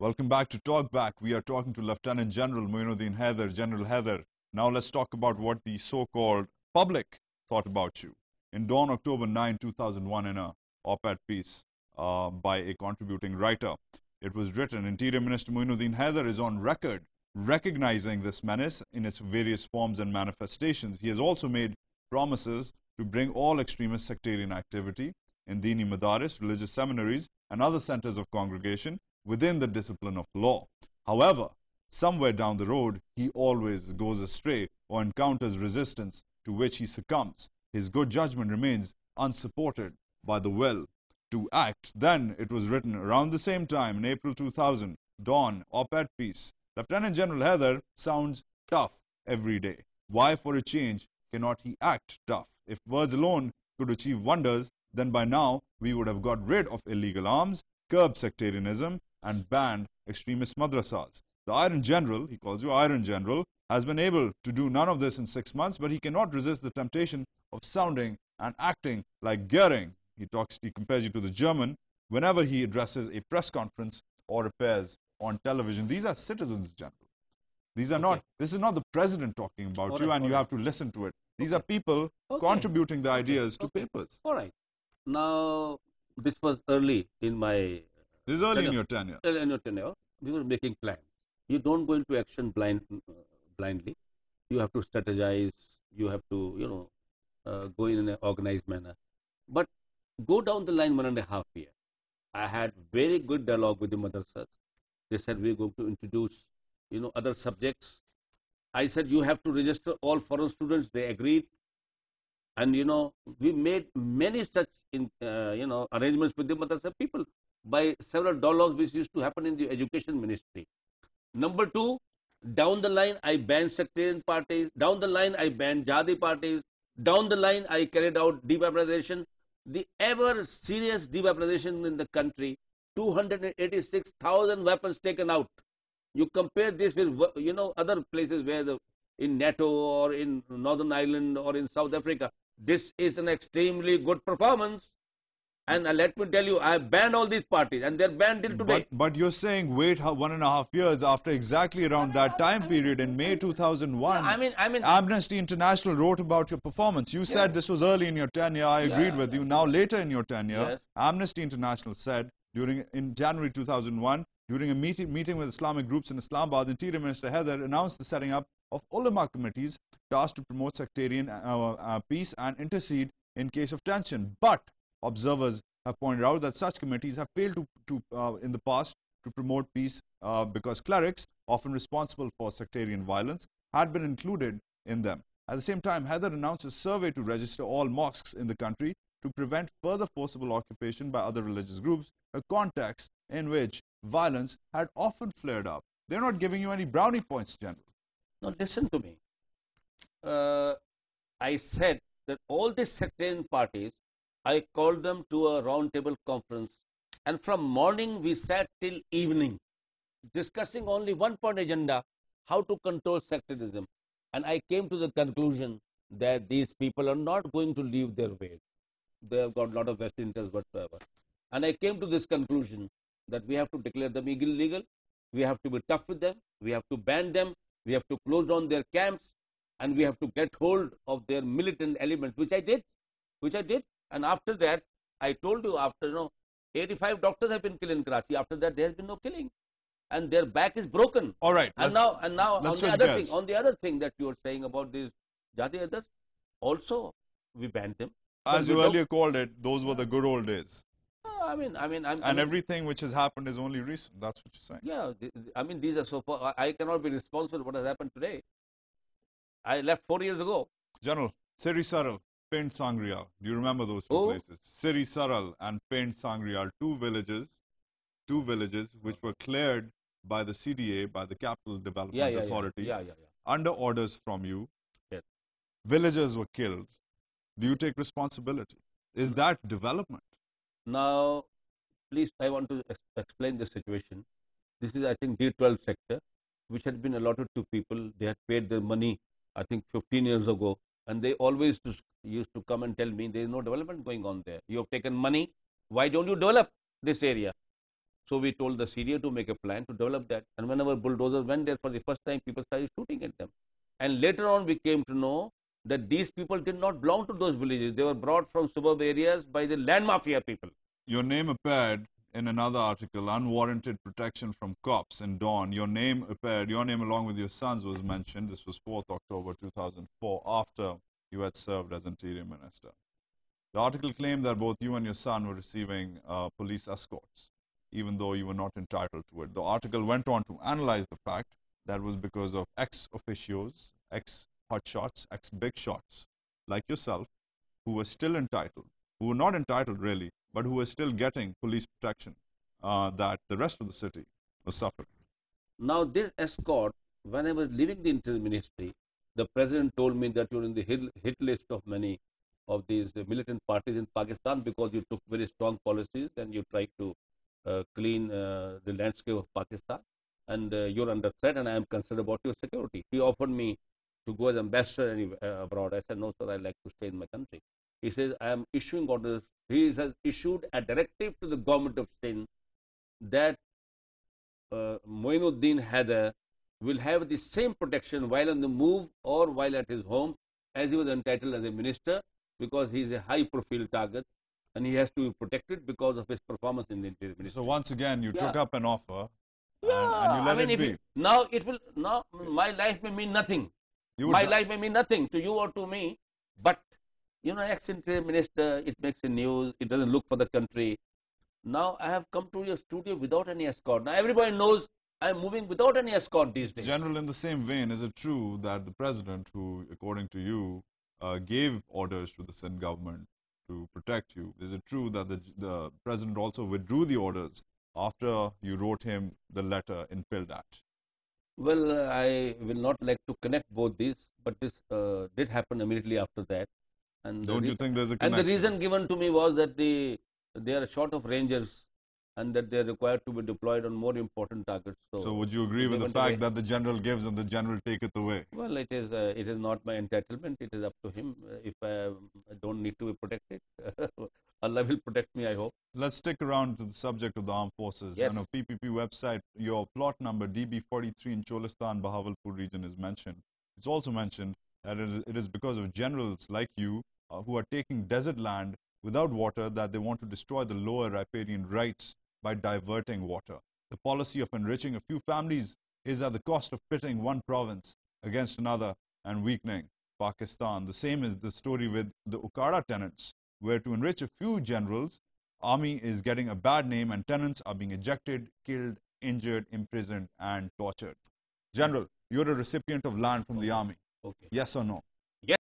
Welcome back to TalkBack. We are talking to Lieutenant General Moinuddin Haider, General Haider. Now let's talk about what the so-called public thought about you. In dawn October 2001, in a op-ed piece by a contributing writer, it was written, Interior Minister Moinuddin Haider is on record recognizing this menace in its various forms and manifestations. He has also made promises to bring all extremist sectarian activity in Dini Madaris, religious seminaries, and other centers of congregation within the discipline of law. However, somewhere down the road, he always goes astray or encounters resistance to which he succumbs. His good judgment remains unsupported by the will to act. Then it was written around the same time in April 2000, Dawn, op-ed piece. Lieutenant General Haider sounds tough every day. Why, for a change, cannot he act tough? If words alone could achieve wonders, then by now we would have got rid of illegal arms, curbed sectarianism, and banned extremist madrasas. The Iron General, he calls you Iron General, has been able to do none of this in 6 months, but he cannot resist the temptation of sounding and acting like Goering. He compares you to the German whenever he addresses a press conference or appears on television. These are citizens, General. These are not, this is not the president talking about you and you have to listen to it. These are people contributing the ideas to papers. All right. Now, this was early in my... This is early in your tenure. In your tenure, we were making plans. You don't go into action blindly. You have to strategize. You have to, go in an organized manner. But go down the line 1.5 years. I had very good dialogue with the madrasas. They said we're going to introduce, other subjects. I said you have to register all foreign students. They agreed. And, we made many such, arrangements with the madrasa people by several dollars which used to happen in the education ministry. Number 2, down the line, I banned sectarian parties. Down the line, I banned jihadi parties. Down the line, I carried out deweaponization. The ever serious deweaponization in the country, 286,000 weapons taken out. You compare this with, other places where in NATO or in Northern Ireland or in South Africa. This is an extremely good performance. And let me tell you, I have banned all these parties and they're banned till today. But you're saying wait 1.5 years after exactly around that time period in May 2001. Amnesty International wrote about your performance. You said this was early in your tenure. I agreed with you. Now later in your tenure, Amnesty International said in January 2001, during a meeting with Islamic groups in Islamabad, Interior Minister Haider announced the setting up of ulama committees tasked to promote sectarian peace and intercede in case of tension. But observers have pointed out that such committees have failed in the past to promote peace because clerics, often responsible for sectarian violence, had been included in them. At the same time, Haider announced a survey to register all mosques in the country to prevent further forcible occupation by other religious groups, a context in which violence had often flared up. They're not giving you any brownie points, General. Now listen to me. I said that all these sectarian parties, I called them to a roundtable conference, and from morning we sat till evening discussing only one point agenda, how to control sectarianism. And I came to the conclusion that these people are not going to leave their ways. They have got a lot of vested interests whatsoever. And I came to this conclusion that we have to declare them illegal, we have to be tough with them, we have to ban them, we have to close down their camps, and we have to get hold of their militant elements, which I did. And after that, I told you, after 85 doctors have been killed in Karachi. After that, there has been no killing, and their back is broken. All right. And now on the other thing that you are saying about these jihadi others, also we banned them. As you earlier called it, those were the good old days. And everything which has happened is only recent. That's what you're saying. Yeah, these are so far. I cannot be responsible for what has happened today. I left 4 years ago. General, Siri Saral, Paint Sangreal. Do you remember those two places? Siri Saral and Paint Sangreal, two villages which were cleared by the CDA, by the Capital Development Authority, under orders from you. Yes. Villagers were killed. Do you take responsibility? Is that development? Now, please, I want to explain the situation. This is, I think, D12 sector, which had been allotted to people. They had paid their money, I think, 15 years ago. And they always used to come and tell me there is no development going on there. You have taken money. Why don't you develop this area? So we told the CDA to make a plan to develop that. And whenever bulldozers went there for the first time, people started shooting at them. And later on, we came to know that these people did not belong to those villages. They were brought from suburb areas by the land mafia people. Your name appeared in another article, Unwarranted Protection from Cops in Dawn. Your name appeared, your name along with your son's was mentioned. This was 4th October 2004, after you had served as Interior Minister. The article claimed that both you and your son were receiving police escorts, even though you were not entitled to it. The article went on to analyze the fact that was because of ex-officios, ex-hotshots, ex-big shots like yourself, who were still entitled, who were not entitled really, but who were still getting police protection that the rest of the city was suffering. Now this escort, when I was leaving the Interior Ministry, the President told me that you're in the hit list of many of these militant parties in Pakistan because you took very strong policies and you tried to clean the landscape of Pakistan, and you're under threat and I am concerned about your security. He offered me to go as ambassador abroad. I said, no sir, I like to stay in my country. He says, I am issuing orders. He has issued a directive to the government of Sindh that Moinuddin Haider will have the same protection while on the move or while at his home as he was entitled as a minister, because he is a high profile target and he has to be protected because of his performance in the Interior Ministry. So once again, you took up an offer yeah, and you let I mean, it be. Now my life may mean nothing. My life may mean nothing to you or to me, but you know, ex-Interior Minister, it makes a news, it doesn't look for the country. Now I have come to your studio without any escort. Now everybody knows I am moving without any escort these days. General, in the same vein, is it true that the President, who, according to you, gave orders to the Sindh government to protect you, is it true that the President also withdrew the orders after you wrote him the letter in Pildat? Well, I will not like to connect both these, but this did happen immediately after that. And don't you think there's a connection? And the reason given to me was that they are short of rangers and that they are required to be deployed on more important targets. So would you agree with the fact that the general gives and the general taketh away? Well, it is not my entitlement. It is up to him. If I don't need to be protected, Allah will protect me, I hope. Let's stick around to the subject of the armed forces. Yes. On a PPP website, your plot number DB43 in Cholistan, Bahawalpur region is mentioned. It's also mentioned that it is because of generals like you who are taking desert land without water that they want to destroy the lower riparian rights by diverting water. The policy of enriching a few families is at the cost of pitting one province against another and weakening Pakistan. The same is the story with the Ukhara tenants, where to enrich a few generals, army is getting a bad name and tenants are being ejected, killed, injured, imprisoned and tortured. General, you're a recipient of land from the army. Okay. Yes or no?